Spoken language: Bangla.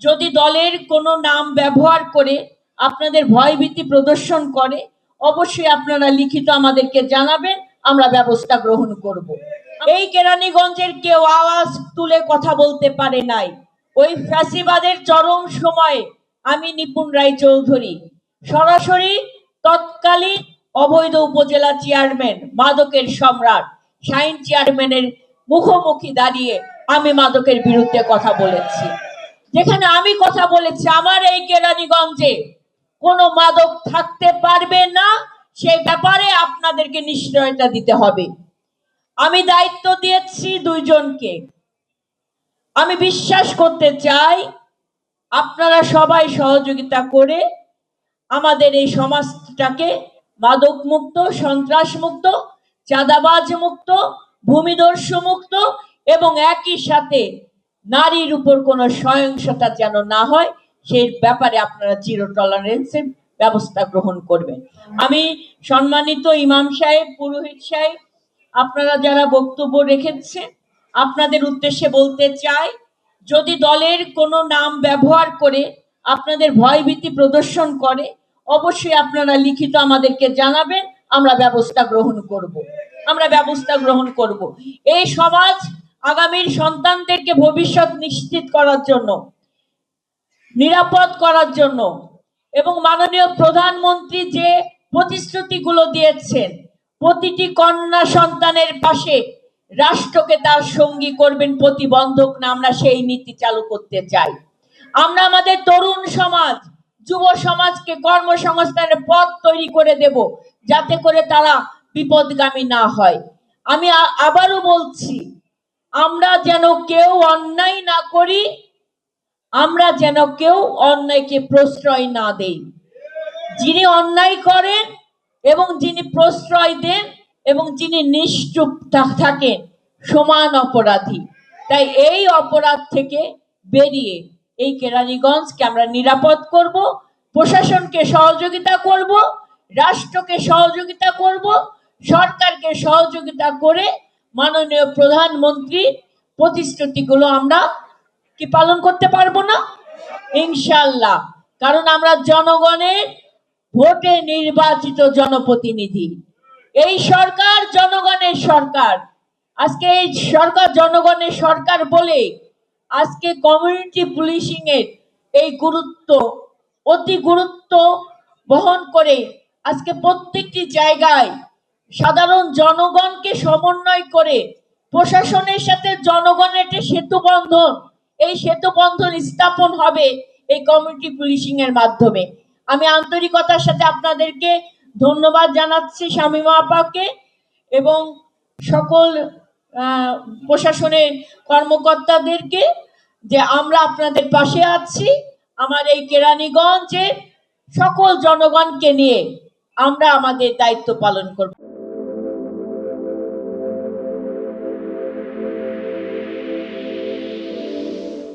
যদি দলের কোনো নাম ব্যবহার করে আপনাদের ভয়ভীতি প্রদর্শন করে, অবশ্যই আপনারা লিখিত আমাদেরকে জানাবেন, আমরা ব্যবস্থা গ্রহণ করব। এই কেরানীগঞ্জের কেউ আওয়াজ তুলে কথা বলতে পারে নাই। ওই ফ্যাসিবাদের চরম সময়ে আমি নিপুণ রায়চৌধুরী সরাসরি তৎকালীন অবৈধ উপজেলা চেয়ারম্যান, মাদকের সম্রাট শাহিন চেয়ারম্যানের মুখোমুখি দাঁড়িয়ে আমি মাদকের বিরুদ্ধে কথা বলেছি। যেখানে আমি কথা বলেছি আমার এই কেরানীগঞ্জে কোনো মাদক থাকতে পারবে না, সেই ব্যাপারে আপনাদেরকে নিশ্চয়তা দিতে হবে। আমি দায়িত্ব দিয়েছি দুইজনকে। আমি বিশ্বাস করতে চাই আপনারা সবাই সহযোগিতা করে আমাদের এই সমাজটাকে মাদক মুক্ত, সন্ত্রাস মুক্ত, চাঁদাবাজ মুক্ত, ভূমিদস্যু মুক্ত এবং একই সাথে নারীর উপর কোনো সহিংসতা যেন না হয় সেই ব্যাপারে আপনারা জিরো টলারেন্সের ব্যবস্থা গ্রহণ করবেন। আমি সম্মানিত ইমাম সাহেব, পুরোহিত সাহেব, আপনারা যারা বক্তব্য রেখেছেন আপনাদের উদ্দেশ্যে বলতে চাই, যদি দলের কোনো নাম ব্যবহার করে আপনাদের ভয়ভীতি প্রদর্শন করে, অবশ্যই আপনারা লিখিত আমাদেরকে জানাবেন, আমরা ব্যবস্থা গ্রহণ করব। এই সমাজ আগামীর সন্তানদেরকে ভবিষ্যৎ নিশ্চিত করার জন্য, নিরাপদ করার জন্য এবং মাননীয় প্রধানমন্ত্রী যে প্রতিশ্রুতিগুলো দিয়েছেন, প্রতিটি কন্যা সন্তানের পাশে রাষ্ট্রকে তার সঙ্গী করবেন, প্রতিবন্ধক না, আমরা সেই নীতি চালু করতে চাই। আমরা আমাদের তরুণ সমাজ, যুব সমাজকে কর্মসংস্থানের পথ তৈরি করে দেব, যাতে করে তারা বিপদগামী না হয়। আমি আবারও বলছি, আমরা যেন কেউ অন্যায় না করি, আমরা যেন কেউ অন্যায়কে প্রশ্রয় না দেই। যিনি অন্যায় করেন এবং যিনি প্রশ্রয় দেন এবং যিনি নিশ্চুপ থাকেন সমান অপরাধী। তাই এই অপরাধ থেকে বেরিয়ে এই কেরানীগঞ্জকে আমরা নিরাপদ করব, প্রশাসনকে সহযোগিতা করব, রাষ্ট্রকে সহযোগিতা করব, সরকারকে সহযোগিতা করে মাননীয় প্রধানমন্ত্রী প্রতিশ্রুতিগুলো আমরা কি পালন করতে পারবো না? ইনশাআল্লাহ। কারণ আমরা জনগণের ভোটে নির্বাচিত জনপ্রতিনিধি। এই সরকার জনগণের সরকার। আজকে এই সরকার জনগণের সরকার বলে আজকে কমিউনিটি পুলিশিং এর এই গুরুত্ব, অতি গুরুত্ব বহন করে আজকে প্রত্যেকটি জায়গায় সাধারণ জনগণকে সমন্বয় করে প্রশাসনের সাথে জনগণের যে সেতু বন্ধন, এই সেতু বন্ধন স্থাপন হবে এই কমিউনিটি পুলিশিং এর মাধ্যমে। আমি আন্তরিকতার সাথে আপনাদেরকে ধন্যবাদ জানাচ্ছি, শামীমা আপাকে এবং সকল প্রশাসনের কর্মকর্তাদেরকে, যে আমরা আপনাদের পাশে আছি। আমার এই কেরানীগঞ্জের সকল জনগণকে নিয়ে আমরা আমাদের দায়িত্ব পালন করব।